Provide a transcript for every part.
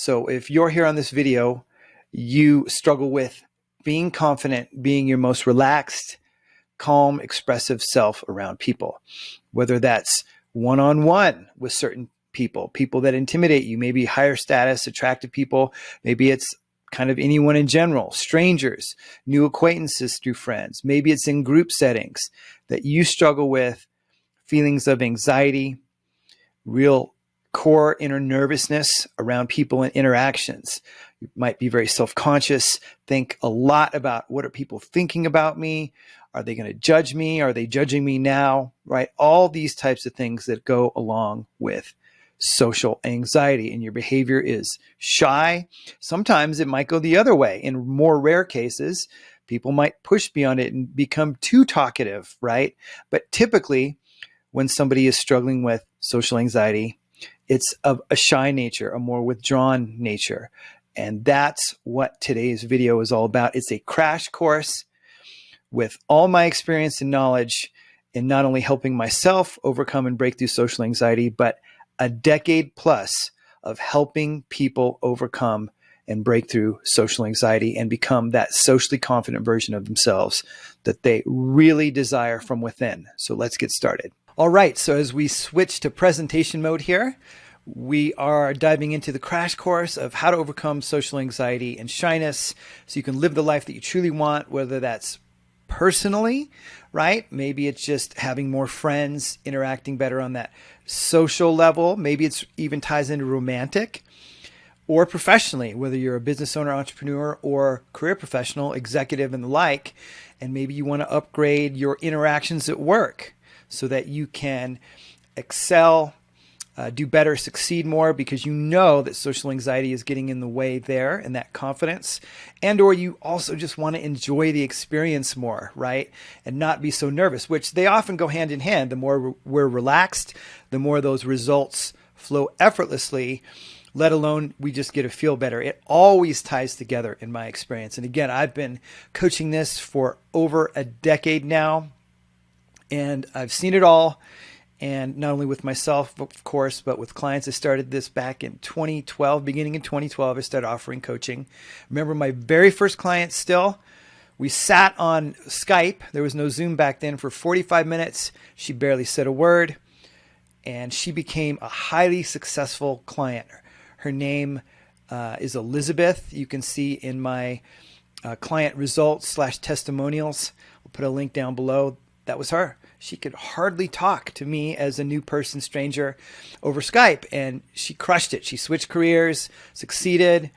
So if you're here on this video, you struggle with being confident, being your most relaxed, calm, expressive self around people, whether that's one-on-one with certain people that intimidate you, maybe higher status, attractive people, maybe it's kind of anyone in general, strangers, new acquaintances through friends, maybe it's in group settings that you struggle with feelings of anxiety, real core inner nervousness around people and interactions. You might be very self-conscious, think a lot about what are people thinking about me? Are they going to judge me? Are they judging me now? Right? All these types of things that go along with social anxiety, and your behavior is shy. Sometimes it might go the other way. In more rare cases, people might push beyond it and become too talkative, right? But typically, when somebody is struggling with social anxiety, it's of a shy nature, a more withdrawn nature. And that's what today's video is all about. It's a crash course with all my experience and knowledge in not only helping myself overcome and break through social anxiety, but a decade plus of helping people overcome and break through social anxiety and become that socially confident version of themselves that they really desire from within. So let's get started. All right, so as we switch to presentation mode here, we are diving into the crash course of how to overcome social anxiety and shyness so you can live the life that you truly want, whether that's personally, right? Maybe it's just having more friends, interacting better on that social level. Maybe it's even ties into romantic, or professionally, whether you're a business owner, entrepreneur, or career professional, executive, and the like. And maybe you want to upgrade your interactions at work so that you can excel, do better, succeed more, because you know that social anxiety is getting in the way there and that confidence. And or you also just want to enjoy the experience more, right? And not be so nervous, which they often go hand in hand. The more we're relaxed, the more those results flow effortlessly, let alone we just get to feel better. It always ties together in my experience. And again, I've been coaching this for over a decade now, and I've seen it all. And not only with myself, of course, but with clients. I started this back in 2012, beginning in 2012, I started offering coaching. Remember my very first client still, we sat on Skype. There was no Zoom back then, for 45 minutes. She barely said a word, and she became a highly successful client. Her name is Elizabeth. You can see in my client results / testimonials. We'll put a link down below. That was her. She could hardly talk to me as a new person, stranger, over Skype, and she crushed it. She switched careers, succeeded,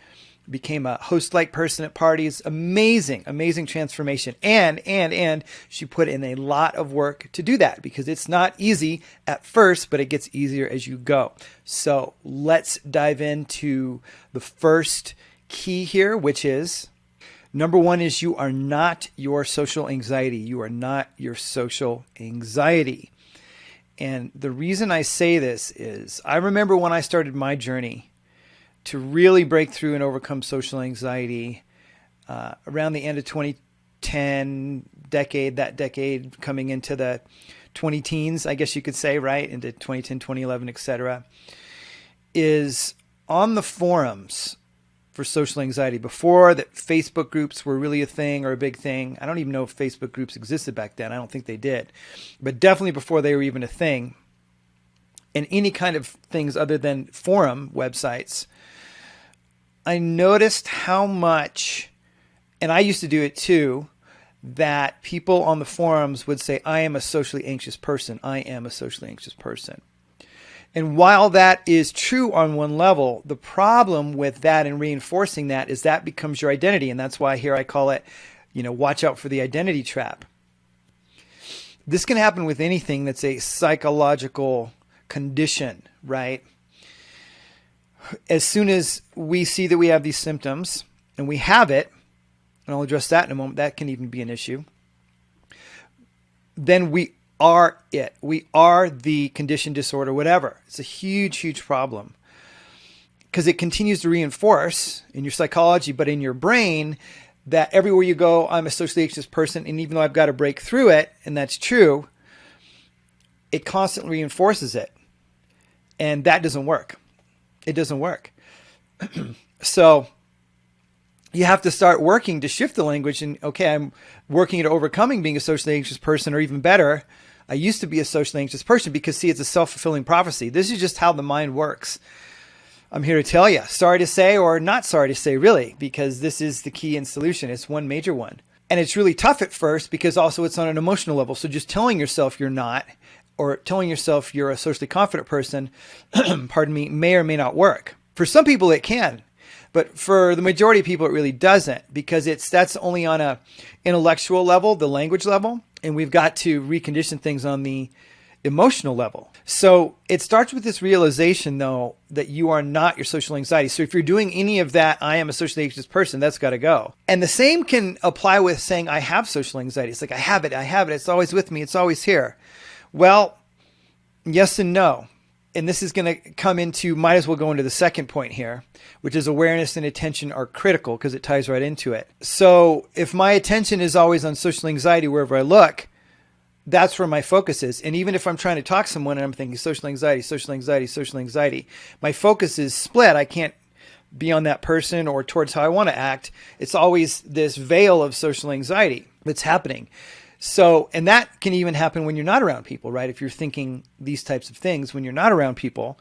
became a host-like person at parties. Amazing, amazing transformation. And she put in a lot of work to do that, because it's not easy at first, but it gets easier as you go. So let's dive into the first key here, which is number one is you are not your social anxiety. You are not your social anxiety. And the reason I say this is I remember when I started my journey to really break through and overcome social anxiety around the end of 2010 decade, that decade coming into the 20 teens, I guess you could say, right? Into 2010, 2011, etc. is on the forums for social anxiety. Before that, Facebook groups were really a thing or a big thing. I don't even know if Facebook groups existed back then. I don't think they did. But definitely before they were even a thing, and any kind of things other than forum websites, I noticed how much, and I used to do it too, that people on the forums would say, I am a socially anxious person. I am a socially anxious person. And while that is true on one level, the problem with that and reinforcing that is that becomes your identity. And that's why here I call it, watch out for the identity trap. This can happen with anything that's a psychological condition, right? As soon as we see that we have these symptoms, and we have it, and I'll address that in a moment, that can even be an issue, then we are it. We are the condition, disorder, whatever. It's a huge, huge problem, because it continues to reinforce in your psychology, but in your brain, that everywhere you go, I'm a socially anxious person. And even though I've got to break through it, and that's true, it constantly reinforces it. And that doesn't work. It doesn't work. So you have to start working to shift the language. And okay, I'm working at overcoming being a socially anxious person, or even better, I used to be a socially anxious person, because see, it's a self-fulfilling prophecy. This is just how the mind works. I'm here to tell you, sorry to say, or not sorry to say, really, because this is the key and solution. It's one major one. And it's really tough at first, because also it's on an emotional level. So just telling yourself you're not, or telling yourself you're a socially confident person, pardon me, may or may not work. For some people it can, but for the majority of people it really doesn't, because that's only on a intellectual level, the language level, and we've got to recondition things on the emotional level. So it starts with this realization, though, that you are not your social anxiety. So if you're doing any of that, I am a socially anxious person, that's got to go. And the same can apply with saying, I have social anxiety. It's like, I have it. It's always with me. It's always here. Well, yes and no. And this is going to come into, might as well go into the second point here, which is awareness and attention are critical, because it ties right into it. So if my attention is always on social anxiety wherever I look, that's where my focus is. And even if I'm trying to talk to someone and I'm thinking social anxiety, social anxiety, social anxiety, my focus is split. I can't be on that person or towards how I want to act. It's always this veil of social anxiety that's happening. So, and that can even happen when you're not around people, right? If you're thinking these types of things when you're not around people,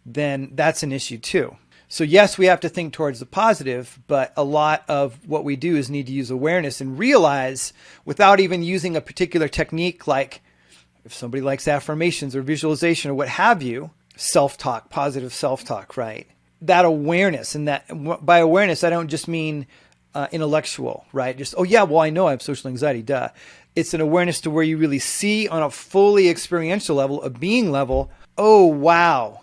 then that's an issue too. So yes, we have to think towards the positive, but a lot of what we do is need to use awareness and realize, without even using a particular technique, like if somebody likes affirmations or visualization or what have you, self-talk, positive self-talk, right? That awareness, and that by awareness, I don't just mean intellectual, right? Just, oh yeah, well, I know I have social anxiety, duh. It's an awareness to where you really see on a fully experiential level, a being level, oh, wow,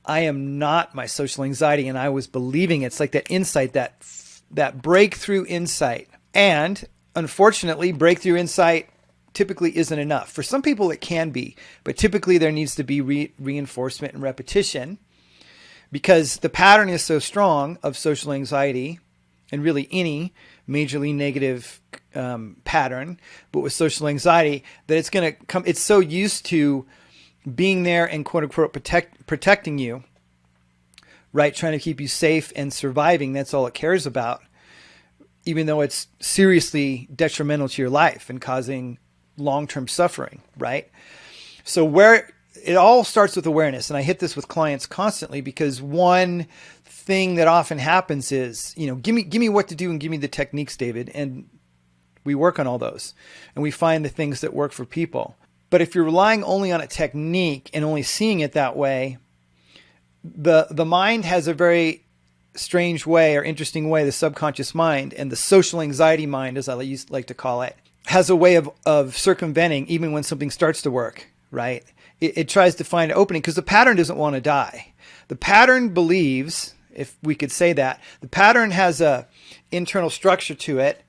I am not my social anxiety, and I was believing it. It's like that insight, that breakthrough insight. And unfortunately, breakthrough insight typically isn't enough. For some people, it can be, but typically there needs to be reinforcement and repetition, because the pattern is so strong of social anxiety, and really any majorly negative pattern, but with social anxiety, that it's going to come, it's so used to being there and quote unquote protecting you, right? Trying to keep you safe and surviving. That's all it cares about, even though it's seriously detrimental to your life and causing long-term suffering, right? So where it all starts with awareness. And I hit this with clients constantly, because one thing that often happens is, give me what to do and give me the techniques, David. And we work on all those and we find the things that work for people. But if you're relying only on a technique and only seeing it that way, the mind has a very strange way, or interesting way, the subconscious mind, and the social anxiety mind, as I like to call it, has a way of circumventing even when something starts to work, right? It tries to find an opening, because the pattern doesn't want to die. The pattern believes, if we could say that, the pattern has a internal structure to it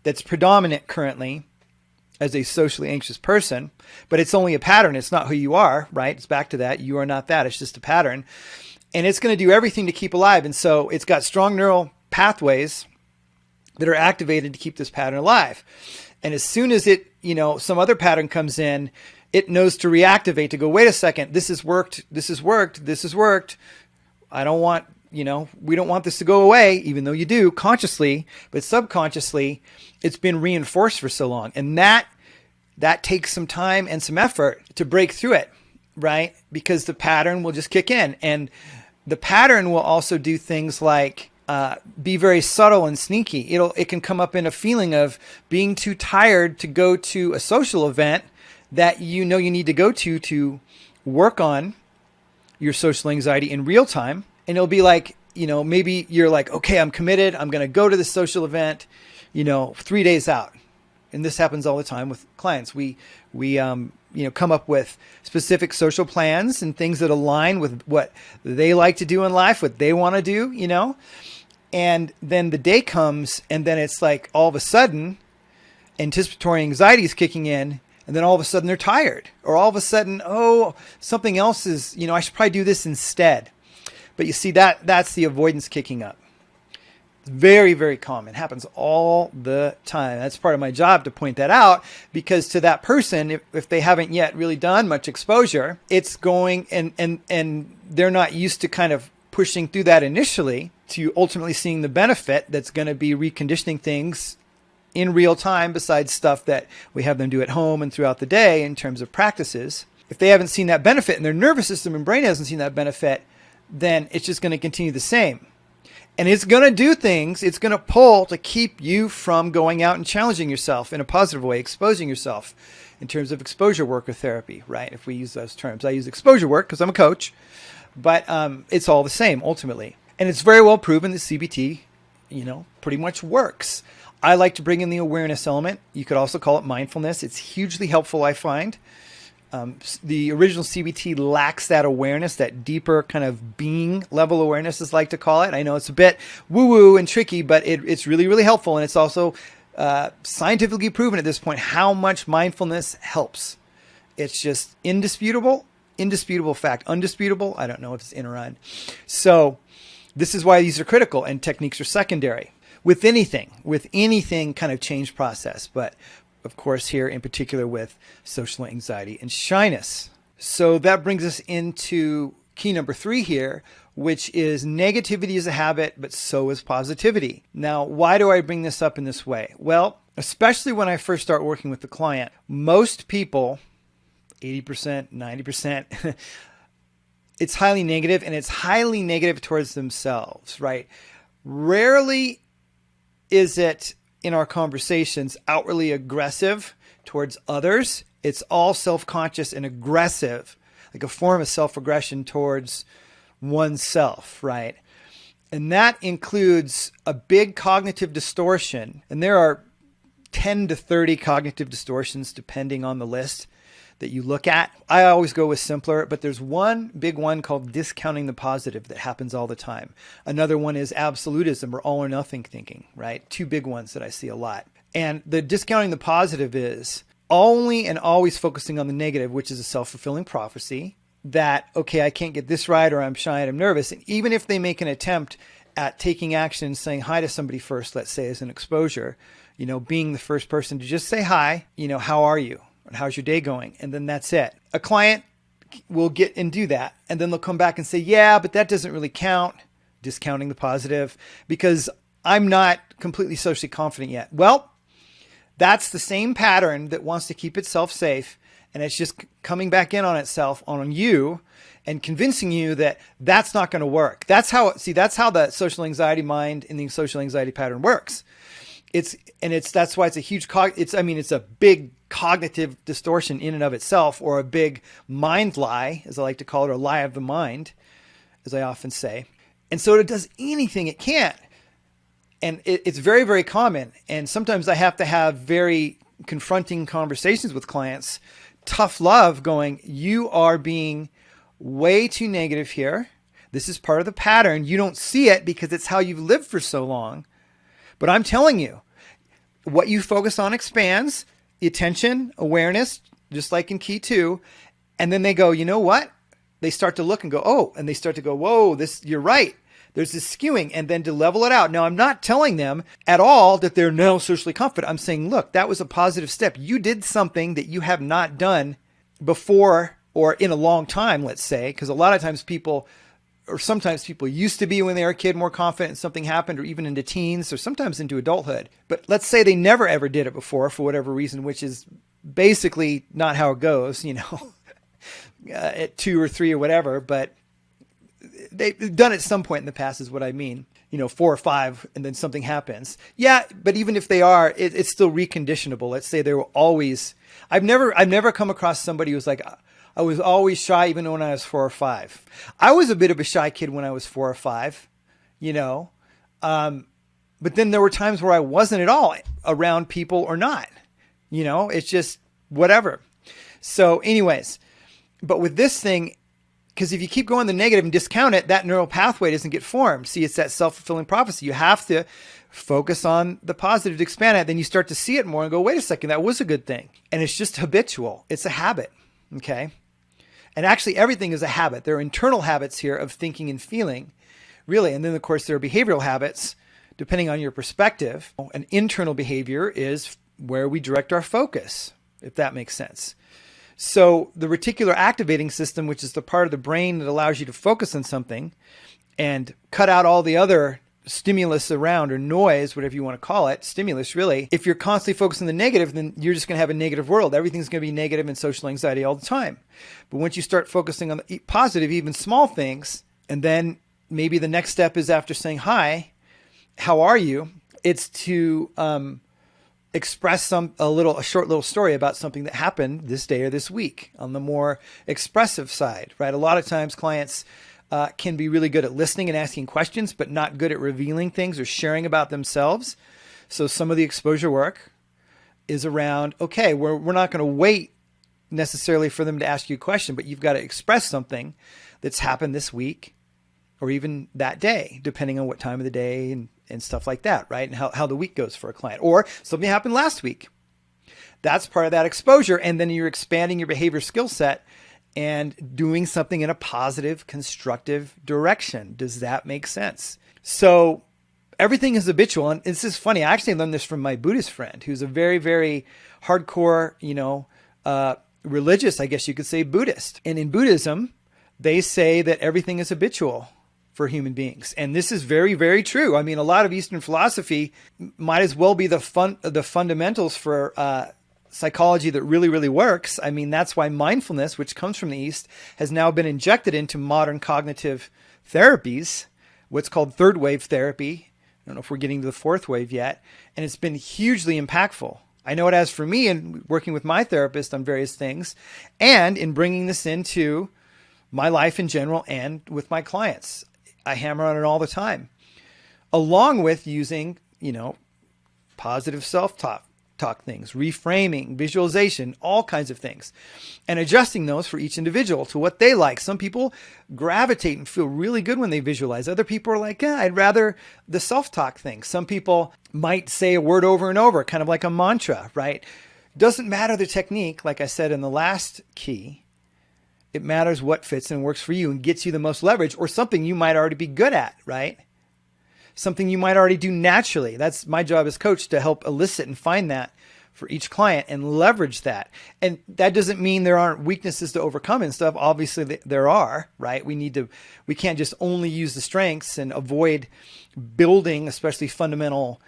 that's predominant currently as a socially anxious person, but it's only a pattern. It's not who you are, right? It's back to that. You are not that. It's just a pattern. And it's going to do everything to keep alive. And so it's got strong neural pathways that are activated to keep this pattern alive. And as soon as it, some other pattern comes in, it knows to reactivate, to go, wait a second, this has worked. This has worked. This has worked. I don't want, we don't want this to go away, even though you do consciously, but subconsciously it's been reinforced for so long. And that takes some time and some effort to break through it, right? Because the pattern will just kick in, and the pattern will also do things like be very subtle and sneaky. It can come up in a feeling of being too tired to go to a social event that you need to go to work on your social anxiety in real time. And it'll be like, maybe you're like, okay, I'm committed. I'm going to go to the social event, 3 days out. And this happens all the time with clients. We come up with specific social plans and things that align with what they like to do in life, what they want to do, and then the day comes, and then it's like all of a sudden anticipatory anxiety is kicking in, and then all of a sudden they're tired, or all of a sudden, oh, something else is, I should probably do this instead. But you see, that's the avoidance kicking up. Very, very common. It happens all the time. That's part of my job to point that out, because to that person, if they haven't yet really done much exposure, it's going and they're not used to kind of pushing through that initially. to ultimately seeing the benefit that's going to be reconditioning things in real time, besides stuff that we have them do at home and throughout the day in terms of practices. If they haven't seen that benefit and their nervous system and brain hasn't seen that benefit, then it's just going to continue the same. And it's going to do things, it's going to pull to keep you from going out and challenging yourself in a positive way, exposing yourself in terms of exposure work or therapy, right? If we use those terms. I use exposure work because I'm a coach, but it's all the same ultimately. And it's very well proven that CBT, pretty much works. I like to bring in the awareness element. You could also call it mindfulness. It's hugely helpful, I find. The original CBT lacks that awareness, that deeper kind of being level awareness, as I like to call it. I know it's a bit woo-woo and tricky, but it's really, really helpful. And it's also scientifically proven at this point how much mindfulness helps. It's just indisputable fact. Undisputable, I don't know if it's in or on. So this is why these are critical and techniques are secondary. With anything kind of change process, but of course here in particular with social anxiety and shyness. So that brings us into key number 3 here, which is negativity is a habit, but so is positivity. Now, why do I bring this up in this way? Well, especially when I first start working with the client, most people, 80%, 90%, it's highly negative, and it's highly negative towards themselves, right? Rarely is it in our conversations outwardly aggressive towards others. It's all self-conscious and aggressive, like a form of self-aggression towards oneself, right? And that includes a big cognitive distortion. And there are 10 to 30 cognitive distortions depending on the list that you look at. I always go with simpler, but there's one big one called discounting the positive that happens all the time. Another one is absolutism or all or nothing thinking, right? 2 big ones that I see a lot. And the discounting the positive is only and always focusing on the negative, which is a self-fulfilling prophecy that, okay, I can't get this right, or I'm shy and I'm nervous. And even if they make an attempt at taking action and saying hi to somebody first, let's say as an exposure, being the first person to just say hi, how are you? And how's your day going? And then that's it. A client will get and do that. And then they'll come back and say, yeah, but that doesn't really count, discounting the positive, because I'm not completely socially confident yet. Well, that's the same pattern that wants to keep itself safe. And it's just coming back in on itself, on you, and convincing you that that's not going to work. That's how the social anxiety mind and the social anxiety pattern works. That's why it's a huge, it's a big cognitive distortion in and of itself, or a big mind lie, as I like to call it, or lie of the mind, as I often say. And so it does anything it can. And it's very, very common. And sometimes I have to have very confronting conversations with clients, tough love, going, you are being way too negative here. This is part of the pattern. You don't see it because it's how you've lived for so long. But I'm telling you, what you focus on expands the attention, awareness, just like in key 2. And then they go, you know what? They start to look and go, oh, and they start to go, whoa, you're right. There's this skewing, and then to level it out. Now, I'm not telling them at all that they're now socially confident. I'm saying, look, that was a positive step. You did something that you have not done before or in a long time, let's say, because a lot of times sometimes people used to be, when they were a kid, more confident and something happened, or even into teens, or sometimes into adulthood. But let's say they never ever did it before for whatever reason, which is basically not how it goes, at 2 or 3 or whatever. But they've done it at some point in the past is what I mean, 4 or 5, and then something happens. Yeah. But even if they are, it's still reconditionable. Let's say they were always, I've never come across somebody who's like, I was always shy even when I was 4 or 5. I was a bit of a shy kid when I was 4 or 5, but then there were times where I wasn't at all around people or not, it's just whatever. So anyways, but with this thing, because if you keep going the negative and discount it, that neural pathway doesn't get formed. See, it's that self-fulfilling prophecy. You have to focus on the positive to expand it. Then you start to see it more and go, wait a second, that was a good thing. And it's just habitual. It's a habit. Okay. And actually everything is a habit. There are internal habits here of thinking and feeling, really. And then of course there are behavioral habits, depending on your perspective. An internal behavior is where we direct our focus, if that makes sense. So the reticular activating system, which is the part of the brain that allows you to focus on something, and cut out all the other stimulus around, or noise, whatever you want to call it, stimulus really. If you're constantly focused on the negative, then you're just going to have a negative world. Everything's going to be negative and social anxiety all the time. But once you start focusing on the positive, even small things, and then maybe the next step is, after saying, hi, how are you? It's to express a short little story about something that happened this day or this week on the more expressive side, right? A lot of times clients can be really good at listening and asking questions, but not good at revealing things or sharing about themselves. So some of the exposure work is around, okay, we're not going to wait necessarily for them to ask you a question, but you've got to express something that's happened this week or even that day, depending on what time of the day and stuff like that, right? And how the week goes for a client, or something happened last week. That's part of that exposure. And then you're expanding your behavior skill set and doing something in a positive, constructive direction. Does that make sense? So everything is habitual. And this is funny. I actually learned this from my Buddhist friend, who's a very, very hardcore, religious, I guess you could say, Buddhist. And in Buddhism, they say that everything is habitual for human beings. And this is very, very true. I mean, a lot of Eastern philosophy might as well be the fundamentals for psychology that really, really works. I mean, that's why mindfulness, which comes from the East, has now been injected into modern cognitive therapies, what's called third wave therapy. I don't know if we're getting to the fourth wave yet. And it's been hugely impactful. I know it has for me in working with my therapist on various things, and in bringing this into my life in general and with my clients. I hammer on it all the time, along with using, positive self-talk things, reframing, visualization, all kinds of things, and adjusting those for each individual to what they like. Some people gravitate and feel really good when they visualize. Other people are like, I'd rather the self-talk thing. Some people might say a word over and over, kind of like a mantra, right? Doesn't matter the technique. Like I said in the last key, it matters what fits and works for you and gets you the most leverage, or something you might already be good at, right? Something you might already do naturally. That's my job as coach, to help elicit and find that for each client and leverage that. And that doesn't mean there aren't weaknesses to overcome and stuff. Obviously there are, right? We can't just only use the strengths and avoid building, especially fundamental,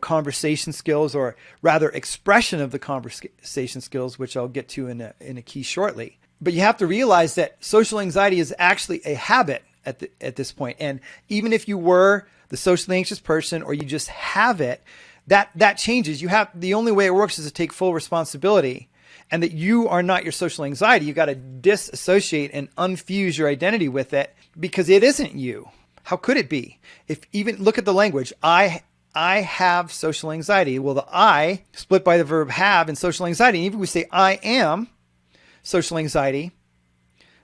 conversation skills, or rather expression of the conversation skills, which I'll get to in a key shortly. But you have to realize that social anxiety is actually a habit at this point. And even if you were the socially anxious person, or you just have it, that changes. The only way it works is to take full responsibility, and that you are not your social anxiety. You got to disassociate and unfuse your identity with it, because it isn't you. How could it be? If even look at the language, I have social anxiety. Well, the I split by the verb have in social anxiety. And even if we say I am social anxiety,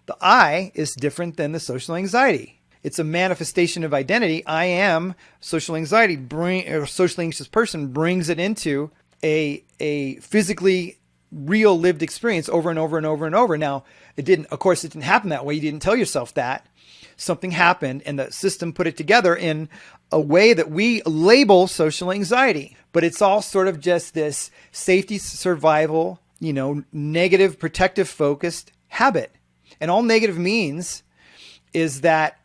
the I is different than the social anxiety. It's a manifestation of identity. I am social anxiety, or socially anxious person, brings it into a physically real lived experience over and over and over and over. Now, it didn't happen that way. You didn't tell yourself that. Something happened, and the system put it together in a way that we label social anxiety. But it's all sort of just this safety, survival, negative, protective focused habit. And all negative means is that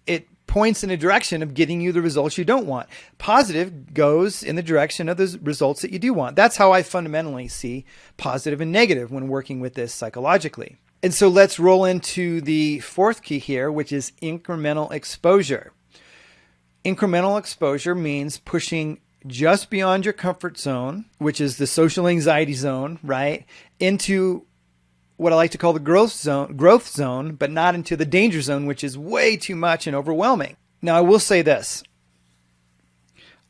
it points in a direction of getting you the results you don't want. Positive goes in the direction of the results that you do want. That's how I fundamentally see positive and negative when working with this psychologically. And so let's roll into the fourth key here, which is incremental exposure. Incremental exposure means pushing just beyond your comfort zone, which is the social anxiety zone, right, into what I like to call the growth zone, but not into the danger zone, which is way too much and overwhelming. Now, I will say this.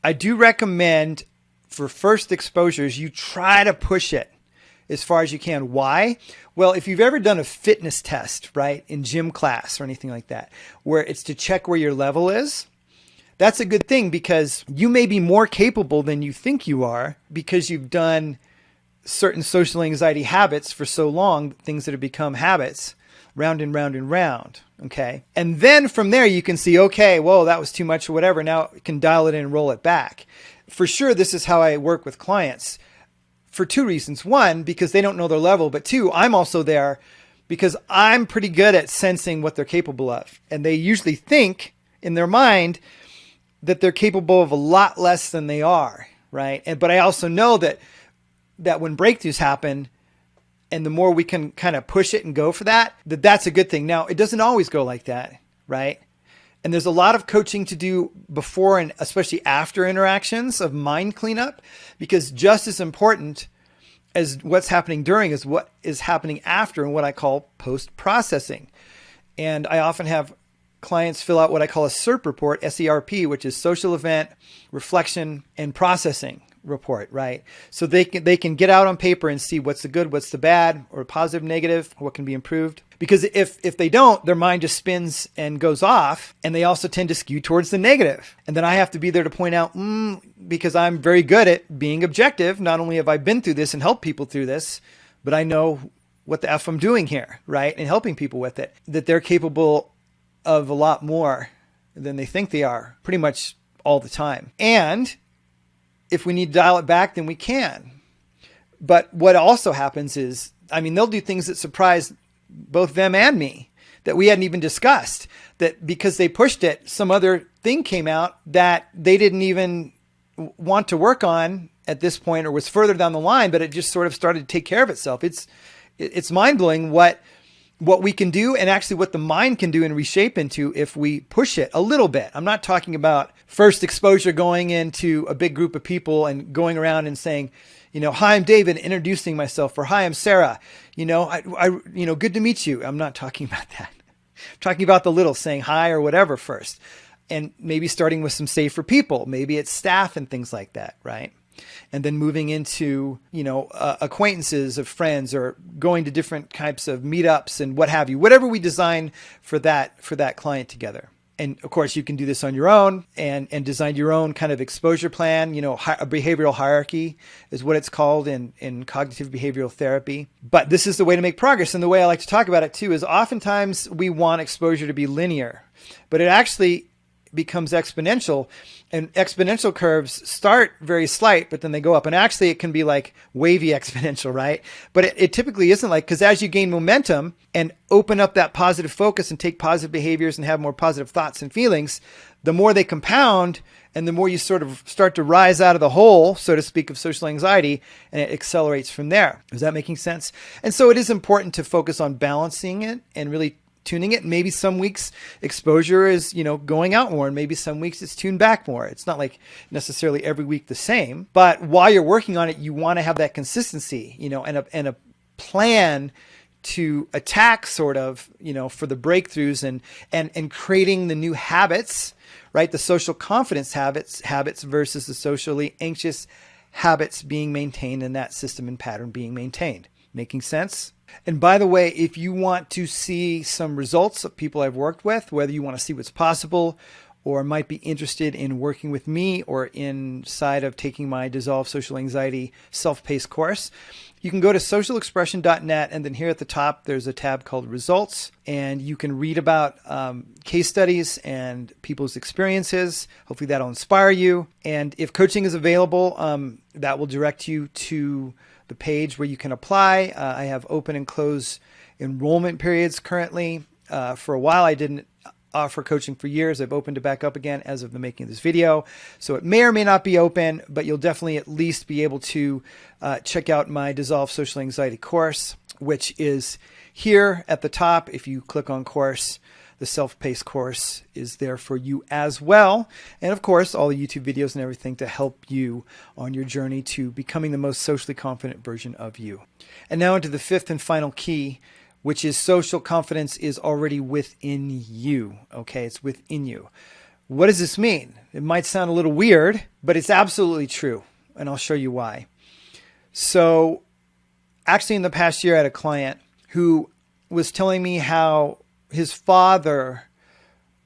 I do recommend for first exposures, you try to push it as far as you can. Why? Well, if you've ever done a fitness test, right, in gym class or anything like that, where it's to check where your level is, that's a good thing, because you may be more capable than you think you are, because you've done certain social anxiety habits for so long, things that have become habits, round and round and round. Okay. And then from there, you can see, okay, whoa, that was too much or whatever. Now you can dial it in and roll it back. For sure, this is how I work with clients for two reasons. One, because they don't know their level, but two, I'm also there because I'm pretty good at sensing what they're capable of. And they usually think in their mind that they're capable of a lot less than they are, right? But I also know that when breakthroughs happen, and the more we can kind of push it and go for that, that's a good thing. Now, it doesn't always go like that, right? And there's a lot of coaching to do before and especially after interactions of mind cleanup, because just as important as what's happening during is what is happening after, and what I call post-processing. And I often have clients fill out what I call a SERP report, SERP, which is social event, reflection, and processing report, right? So they can get out on paper and see what's the good, what's the bad, or positive, negative, what can be improved. Because if they don't, their mind just spins and goes off, and they also tend to skew towards the negative. And then I have to be there to point out, because I'm very good at being objective. Not only have I been through this and helped people through this, but I know what the F I'm doing here, right? And helping people with it, that they're capable of a lot more than they think they are pretty much all the time. And if we need to dial it back, then we can. But what also happens is, they'll do things that surprise both them and me that we hadn't even discussed, that because they pushed it, some other thing came out that they didn't even want to work on at this point, or was further down the line, but it just sort of started to take care of itself. It's mind-blowing what we can do, and actually what the mind can do and reshape into if we push it a little bit. I'm not talking about first exposure going into a big group of people and going around and saying, hi, I'm David, introducing myself, or hi, I'm Sarah, good to meet you. I'm not talking about that. I'm talking about the little, saying hi or whatever first, and maybe starting with some safer people. Maybe it's staff and things like that, right? And then moving into, acquaintances of friends, or going to different types of meetups and what have you, whatever we design for that client together. And of course, you can do this on your own and design your own kind of exposure plan. A behavioral hierarchy is what it's called in cognitive behavioral therapy. But this is the way to make progress. And the way I like to talk about it too is oftentimes we want exposure to be linear, but it actually becomes exponential, and exponential curves start very slight, but then they go up. And actually it can be like wavy exponential, right? But it typically isn't, like, because as you gain momentum and open up that positive focus and take positive behaviors and have more positive thoughts and feelings, the more they compound, and the more you sort of start to rise out of the hole, so to speak, of social anxiety, and it accelerates from there. Is that making sense? And so it is important to focus on balancing it and really tuning it. Maybe some weeks exposure is, going out more, and maybe some weeks it's tuned back more. It's not like necessarily every week the same, but while you're working on it, you want to have that consistency, and a plan to attack sort of, for the breakthroughs and creating the new habits, right? The social confidence habits versus the socially anxious habits being maintained, and that system and pattern being maintained. Making sense? And by the way, if you want to see some results of people I've worked with, whether you want to see what's possible, or might be interested in working with me, or inside of taking my Dissolve Social Anxiety self-paced course, you can go to socialexpression.net, and then here at the top, there's a tab called Results, and you can read about case studies and people's experiences. Hopefully that'll inspire you. And if coaching is available, that will direct you to the page where you can apply. I have open and close enrollment periods currently. For a while, I didn't offer coaching for years. I've opened it back up again as of the making of this video. So it may or may not be open, but you'll definitely at least be able to check out my Dissolve Social Anxiety course, which is here at the top. If you click on course, the self-paced course is there for you as well. And of course, all the YouTube videos and everything to help you on your journey to becoming the most socially confident version of you. And now into the fifth and final key, which is social confidence is already within you. Okay, it's within you. What does this mean? It might sound a little weird, but it's absolutely true. And I'll show you why. So actually in the past year, I had a client who was telling me how his father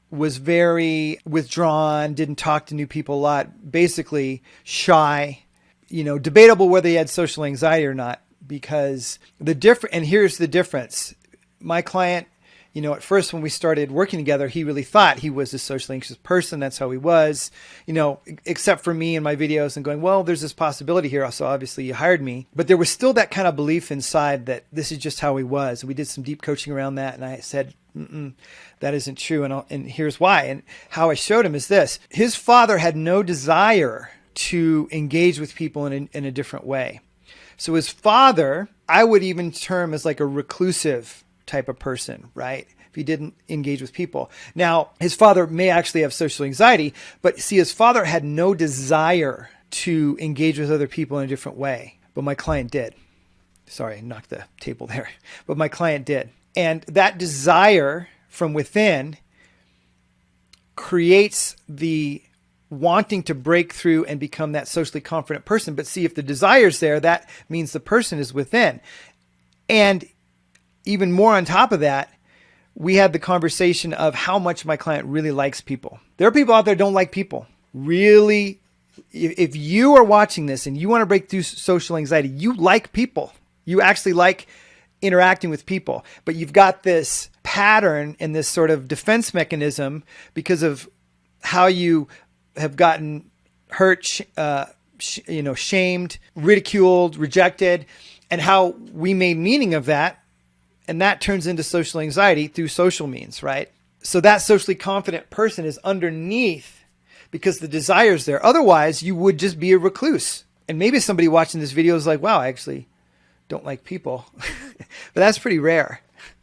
was very withdrawn, didn't talk to new people a lot, basically shy, debatable whether he had social anxiety or not, because and here's the difference. My client At first when we started working together, he really thought he was a socially anxious person. That's how he was, except for me and my videos and going, well, there's this possibility here. So obviously you hired me, but there was still that kind of belief inside that this is just how he was. We did some deep coaching around that. And I said, that isn't true. And here's why. And how I showed him is this: his father had no desire to engage with people in a different way. So his father, I would even term as like a reclusive type of person, right? If he didn't engage with people. Now, his father may actually have social anxiety, but see, his father had no desire to engage with other people in a different way. But my client did. Sorry, I knocked the table there. But my client did. And that desire from within creates the wanting to break through and become that socially confident person. But see, if the desire's there, that means the person is within. And even more on top of that, we had the conversation of how much my client really likes people. There are people out there who don't like people. Really, if you are watching this and you want to break through social anxiety, you like people. You actually like interacting with people. But you've got this pattern and this sort of defense mechanism because of how you have gotten hurt, shamed, ridiculed, rejected, and how we made meaning of that. And that turns into social anxiety through social means, right? So that socially confident person is underneath because the desire's there. Otherwise, you would just be a recluse. And maybe somebody watching this video is like, wow, I actually don't like people. But that's pretty rare.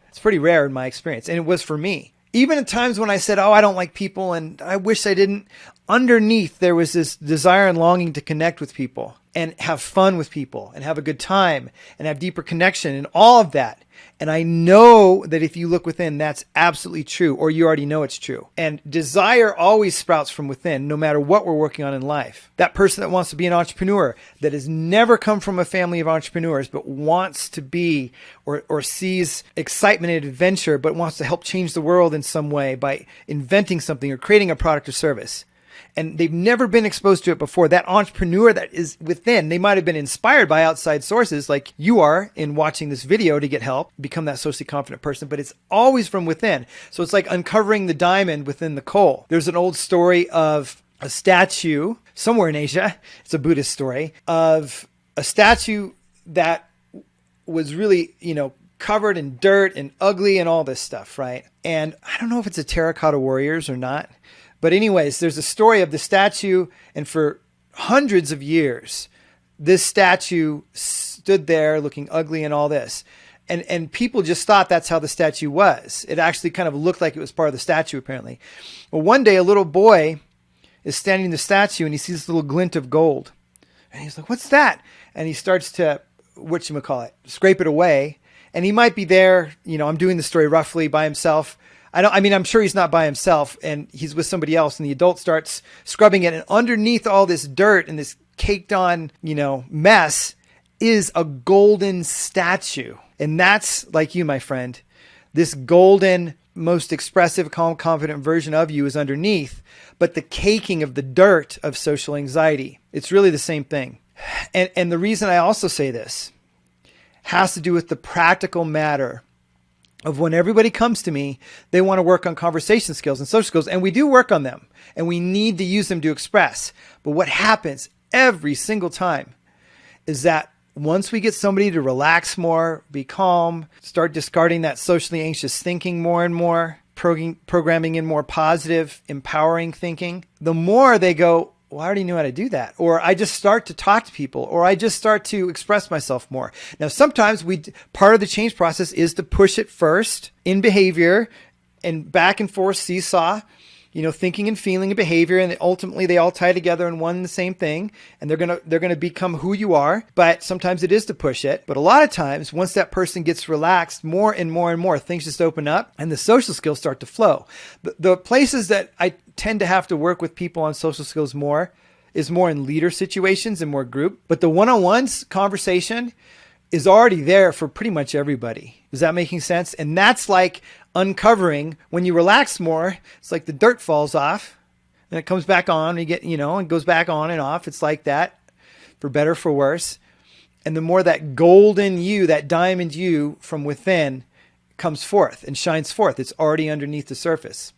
It's pretty rare in my experience. And it was for me. Even at times when I said, oh, I don't like people and I wish I didn't, underneath there was this desire and longing to connect with people and have fun with people and have a good time and have deeper connection and all of that. And I know that if you look within, that's absolutely true, or you already know it's true. And desire always sprouts from within, no matter what we're working on in life. That person that wants to be an entrepreneur, that has never come from a family of entrepreneurs, but wants to be or sees excitement and adventure, but wants to help change the world in some way by inventing something or creating a product or service. And they've never been exposed to it before. That entrepreneur that is within, they might have been inspired by outside sources like you are in watching this video to get help, become that socially confident person, but it's always from within. So it's like uncovering the diamond within the coal. There's an old story of a statue somewhere in Asia. It's a Buddhist story of a statue that was really, covered in dirt and ugly and all this stuff, right? And I don't know if it's a terracotta warriors or not. But anyways, there's a story of the statue, and for hundreds of years, this statue stood there looking ugly and all this. And people just thought that's how the statue was. It actually kind of looked like it was part of the statue, apparently. Well, one day, a little boy is standing in the statue, and he sees this little glint of gold. And he's like, what's that? And he starts to, scrape it away. And he might be there, I'm doing the story roughly by himself. I'm sure he's not by himself and he's with somebody else, and the adult starts scrubbing it. And underneath all this dirt and this caked on, mess is a golden statue. And that's like you, my friend. This golden, most expressive, calm, confident version of you is underneath, but the caking of the dirt of social anxiety, it's really the same thing. And the reason I also say this has to do with the practical matter of when everybody comes to me, they want to work on conversation skills and social skills, and we do work on them, and we need to use them to express. But what happens every single time is that once we get somebody to relax more, be calm, start discarding that socially anxious thinking more and more, programming in more positive, empowering thinking, the more they go, well, I already knew how to do that. Or I just start to talk to people, or I just start to express myself more. Now, sometimes part of the change process is to push it first in behavior and back and forth seesaw, thinking and feeling and behavior. And ultimately they all tie together in one and the same thing. And they're going to become who you are. But sometimes it is to push it. But a lot of times, once that person gets relaxed more and more and more, things just open up and the social skills start to flow. The places that I tend to have to work with people on social skills more is more in leader situations and more group. But the one-on-ones conversation is already there for pretty much everybody. Is that making sense? And that's like uncovering when you relax more, it's like the dirt falls off and it comes back on, and you get, and goes back on and off. It's like that, for better, for worse. And the more that golden you, that diamond you from within comes forth and shines forth. It's already underneath the surface.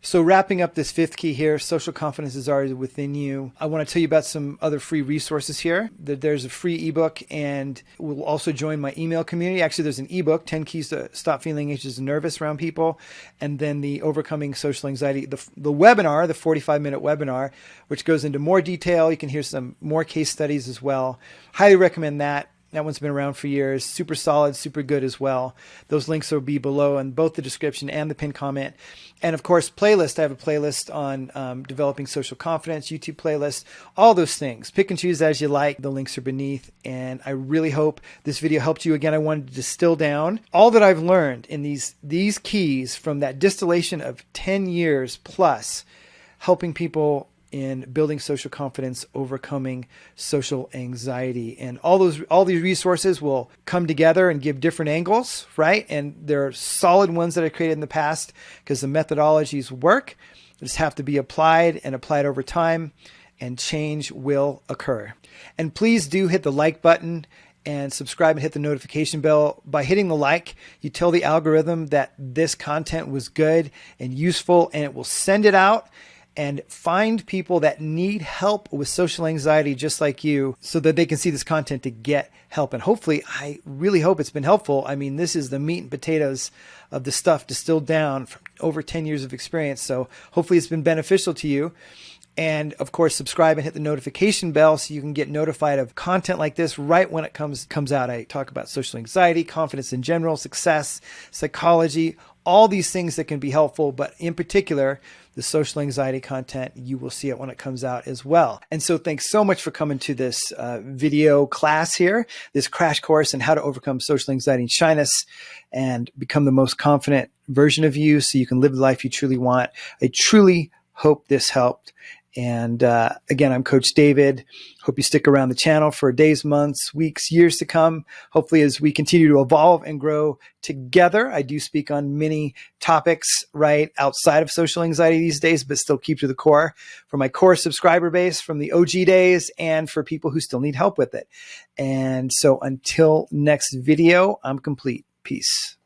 So wrapping up this fifth key here, social confidence is already within you. I want to tell you about some other free resources here. There's a free ebook, and we'll also join my email community. Actually, there's an ebook, 10 Keys to Stop Feeling Anxious and Nervous Around People, and then the Overcoming Social Anxiety, the webinar, the 45-minute webinar, which goes into more detail. You can hear some more case studies as well. Highly recommend that. That one's been around for years. Super solid, super good as well. Those links will be below in both the description and the pinned comment. And of course, playlist. I have a playlist on developing social confidence, YouTube playlist, all those things. Pick and choose as you like. The links are beneath. And I really hope this video helped you. Again, I wanted to distill down all that I've learned in these keys from that distillation of 10 years plus, helping people in building social confidence, overcoming social anxiety. And all these resources will come together and give different angles, right? And there are solid ones that I created in the past because the methodologies work. They just have to be applied and applied over time, and change will occur. And please do hit the like button and subscribe and hit the notification bell. By hitting the like, you tell the algorithm that this content was good and useful, and it will send it out and find people that need help with social anxiety just like you, so that they can see this content to get help. And hopefully, I really hope it's been helpful. I mean, this is the meat and potatoes of the stuff distilled down from over 10 years of experience. So hopefully it's been beneficial to you. And of course, subscribe and hit the notification bell so you can get notified of content like this right when it comes out. I talk about social anxiety, confidence in general, success, psychology, all these things that can be helpful, but in particular, the social anxiety content, you will see it when it comes out as well. And so thanks so much for coming to this video class here, this crash course in how to overcome social anxiety and shyness and become the most confident version of you so you can live the life you truly want. I truly hope this helped. And again, I'm Coach David. Hope you stick around the channel for days, months, weeks, years to come. Hopefully, as we continue to evolve and grow together. I do speak on many topics right outside of social anxiety these days, but still keep to the core for my core subscriber base from the OG days and for people who still need help with it. And so until next video, I'm complete. Peace.